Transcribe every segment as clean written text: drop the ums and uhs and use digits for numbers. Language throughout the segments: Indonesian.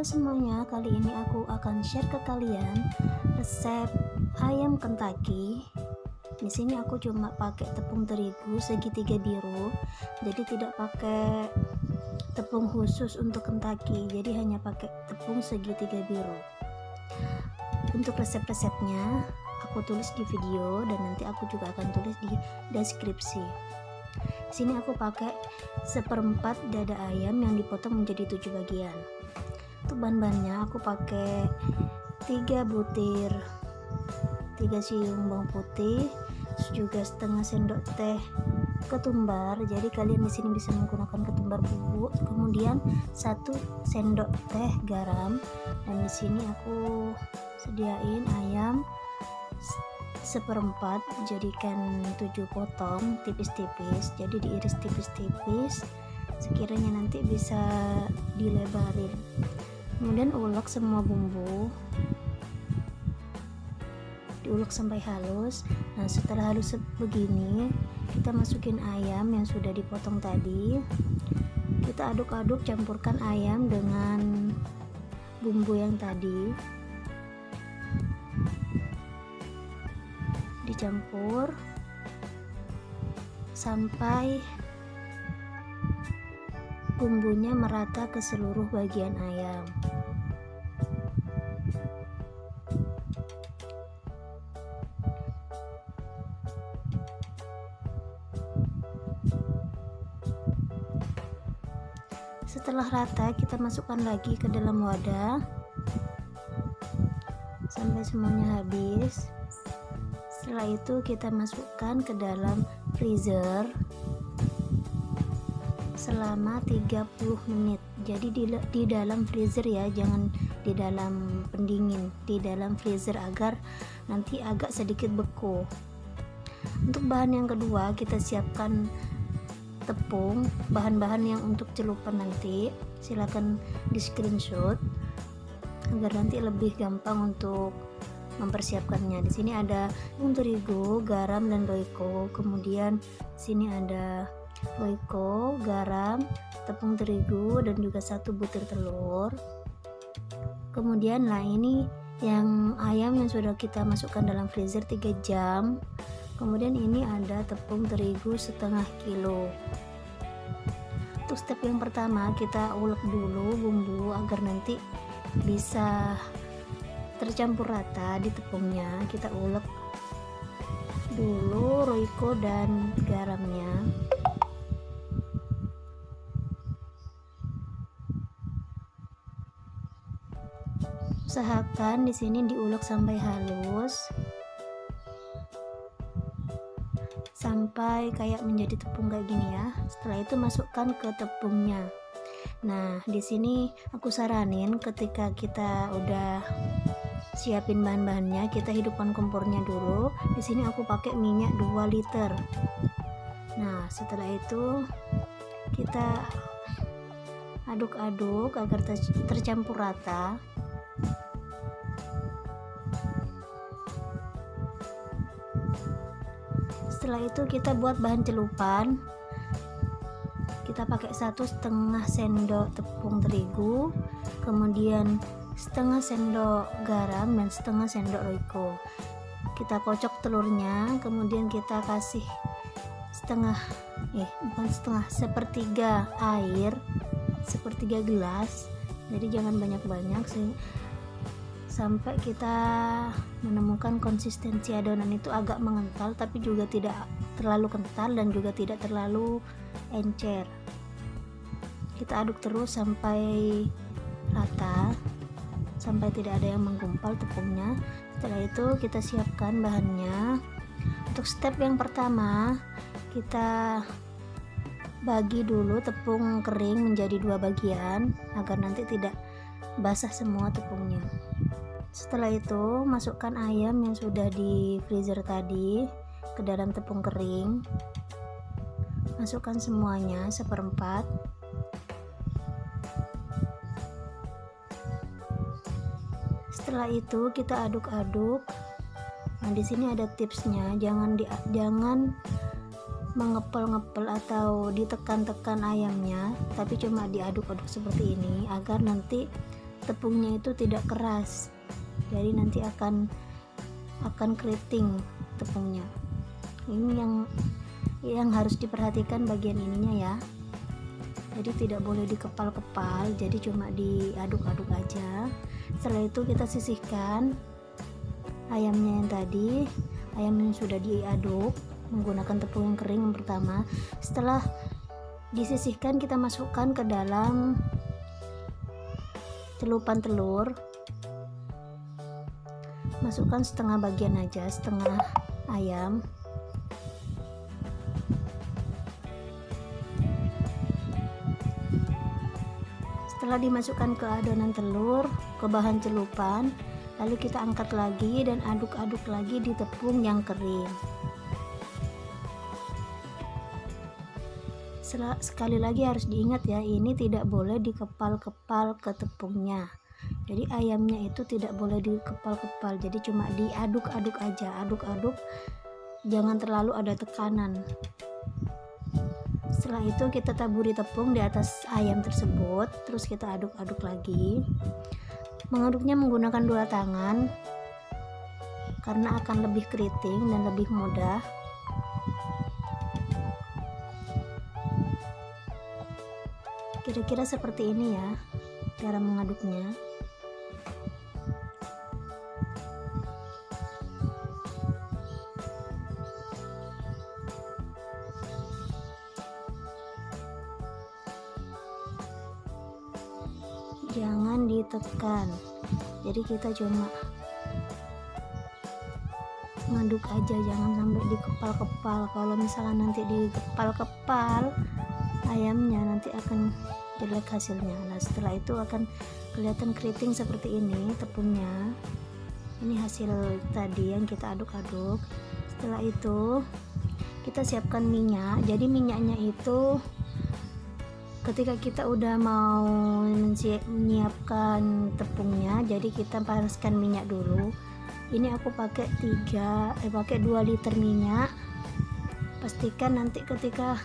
semuanya, kali ini aku akan share ke kalian resep ayam Kentucky. Di sini aku cuma pakai tepung terigu segitiga biru, jadi tidak pakai tepung khusus untuk Kentucky, jadi hanya pakai tepung segitiga biru. Untuk resep-resepnya aku tulis di video dan nanti aku juga akan tulis di deskripsi. Di sini aku pakai 1/4 dada ayam yang dipotong menjadi 7 bagian. Untuk bahan-bahannya aku pakai 3 siung bawang putih, juga setengah sendok teh ketumbar. Jadi kalian di sini bisa menggunakan ketumbar bubuk. Kemudian 1 sendok teh garam, dan di sini aku sediain ayam 1/4, jadikan 7 potong tipis-tipis, jadi diiris tipis-tipis sekiranya nanti bisa dilebarin. Kemudian ulek semua bumbu, diulek sampai halus. Nah, setelah halus begini, kita masukin ayam yang sudah dipotong tadi. Kita aduk-aduk, campurkan ayam dengan bumbu yang tadi, dicampur sampai bumbunya merata ke seluruh bagian ayam. Setelah rata, kita masukkan lagi ke dalam wadah sampai semuanya habis. Setelah itu kita masukkan ke dalam freezer selama 30 menit. Jadi di dalam freezer ya, jangan di dalam pendingin, di dalam freezer agar nanti agak sedikit beku. Untuk bahan yang kedua, kita siapkan tepung, bahan-bahan yang untuk celupan nanti silakan di screenshot agar nanti lebih gampang untuk mempersiapkannya. Di sini ada tepung terigu, garam dan royco. Kemudian di sini ada royco, garam, tepung terigu dan juga 1 butir telur. Kemudian ini yang ayam yang sudah kita masukkan dalam freezer 3 jam. Kemudian ini ada tepung terigu setengah kilo. Untuk step yang pertama, kita ulek dulu bumbu agar nanti bisa tercampur rata di tepungnya. Kita ulek dulu royco dan garamnya. Usahakan di sini diulek sampai halus, sampai kayak menjadi tepung kayak gini ya. Setelah itu masukkan ke tepungnya. Nah, di sini aku saranin ketika kita udah siapin bahan-bahannya, kita hidupkan kompornya dulu. Di sini aku pakai minyak 2 liter. Nah, setelah itu kita aduk-aduk agar tercampur rata. Setelah itu kita buat bahan celupan. Kita pakai 1,5 sendok tepung terigu, kemudian setengah sendok garam dan setengah sendok royco. Kita kocok telurnya, kemudian kita kasih sepertiga air, sepertiga gelas. Jadi jangan banyak-banyak sih, sampai kita menemukan konsistensi adonan itu agak mengental tapi juga tidak terlalu kental dan juga tidak terlalu encer. Kita aduk terus sampai rata, sampai tidak ada yang menggumpal tepungnya. Setelah itu kita siapkan bahannya. Untuk step yang pertama, kita bagi dulu tepung kering menjadi 2 bagian agar nanti tidak basah semua tepungnya. Setelah itu masukkan ayam yang sudah di freezer tadi ke dalam tepung kering. Masukkan semuanya 1/4. Setelah itu kita aduk-aduk. Nah, di sini ada tipsnya, jangan mengepel-ngepel atau ditekan-tekan ayamnya, tapi cuma diaduk-aduk seperti ini agar nanti tepungnya itu tidak keras, jadi nanti akan keriting tepungnya. Ini yang harus diperhatikan bagian ininya ya. Jadi tidak boleh dikepal-kepal, jadi cuma diaduk-aduk aja. Setelah itu kita sisihkan ayamnya yang tadi, ayam yang sudah diaduk menggunakan tepung yang kering yang pertama. Setelah disisihkan, kita masukkan ke dalam celupan telur. Masukkan setengah bagian aja, setengah ayam. Setelah dimasukkan ke adonan telur, ke bahan celupan, lalu kita angkat lagi dan aduk-aduk lagi di tepung yang kering. Sekali lagi harus diingat ya, ini tidak boleh dikepal-kepal ke tepungnya. Jadi ayamnya itu tidak boleh dikepal-kepal, jadi cuma diaduk-aduk aja, aduk-aduk, jangan terlalu ada tekanan. Setelah itu kita taburi tepung di atas ayam tersebut, terus kita aduk-aduk lagi. Mengaduknya menggunakan 2 tangan karena akan lebih keriting dan lebih mudah. Kira-kira seperti ini ya cara mengaduknya. Jangan ditekan, jadi kita cuma ngaduk aja, jangan sampai dikepal-kepal. Kalau misalnya nanti dikepal-kepal ayamnya, nanti akan jelek hasilnya. Nah, setelah itu akan kelihatan keriting seperti ini tepungnya. Ini hasil tadi yang kita aduk-aduk. Setelah itu kita siapkan minyak. Jadi minyaknya itu ketika kita udah mau menyiapkan tepungnya, jadi kita panaskan minyak dulu. Ini aku pakai 2 liter minyak. Pastikan nanti ketika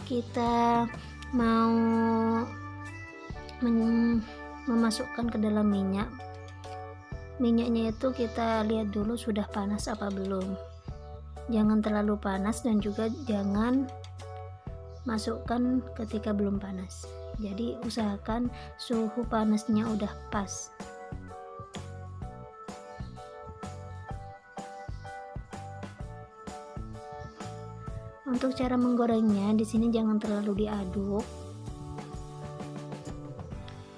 kita mau memasukkan ke dalam minyaknya itu kita lihat dulu sudah panas apa belum. Jangan terlalu panas dan juga jangan masukkan ketika belum panas. Jadi usahakan suhu panasnya udah pas. Untuk cara menggorengnya, di sini jangan terlalu diaduk.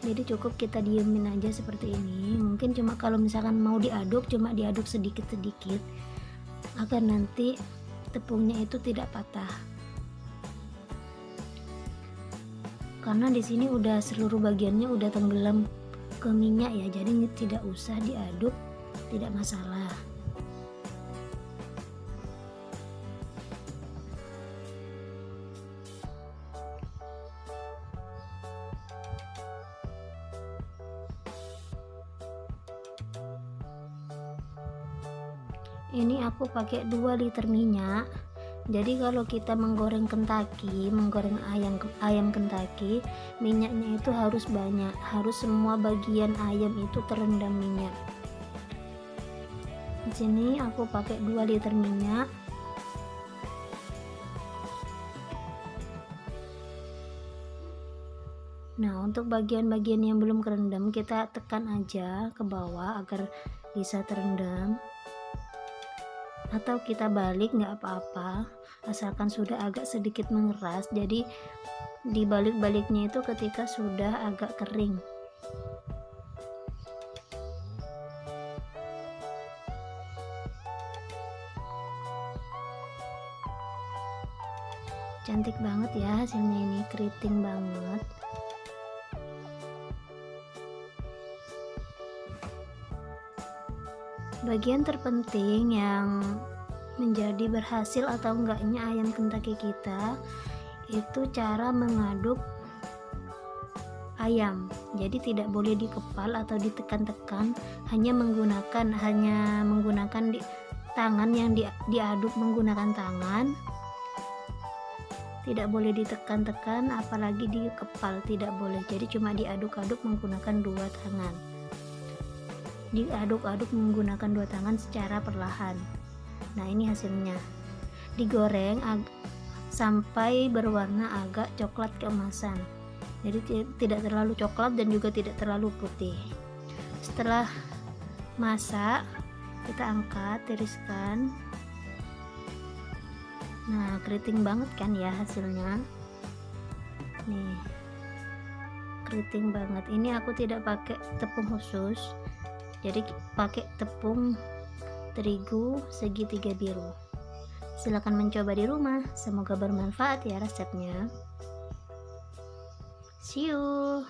Jadi cukup kita diemin aja seperti ini. Mungkin cuma kalau misalkan mau diaduk, cuma diaduk sedikit-sedikit agar nanti tepungnya itu tidak patah. Karena di sini udah seluruh bagiannya udah tenggelam ke minyak ya, jadi tidak usah diaduk, tidak masalah. Ini aku pakai 2 liter minyak. Jadi kalau kita menggoreng ayam Kentucky, minyaknya itu harus banyak, harus semua bagian ayam itu terendam minyak. Di sini aku pakai 2 liter minyak. Nah, untuk bagian-bagian yang belum kerendam, kita tekan aja ke bawah agar bisa terendam. Atau kita balik, nggak apa-apa, asalkan sudah agak sedikit mengeras. Jadi dibalik-baliknya itu ketika sudah agak kering. Cantik banget ya hasilnya, ini keriting banget. Bagian terpenting yang menjadi berhasil atau enggaknya ayam Kentucky kita itu cara mengaduk ayam. Jadi tidak boleh dikepal atau ditekan-tekan, hanya menggunakan tangan yang diaduk menggunakan tangan. tidak boleh ditekan-tekan, apalagi dikepal, tidak boleh. Jadi cuma diaduk-aduk menggunakan dua tangan, diaduk-aduk menggunakan dua tangan secara perlahan. Nah, ini hasilnya. Digoreng sampai berwarna agak coklat keemasan, jadi tidak terlalu coklat dan juga tidak terlalu putih. Setelah masak, kita angkat, tiriskan. Nah, keriting banget kan ya hasilnya. Nih, keriting banget. Ini aku tidak pakai tepung khusus, jadi pakai tepung terigu segitiga biru. Silahkan mencoba di rumah, semoga bermanfaat ya resepnya. See you.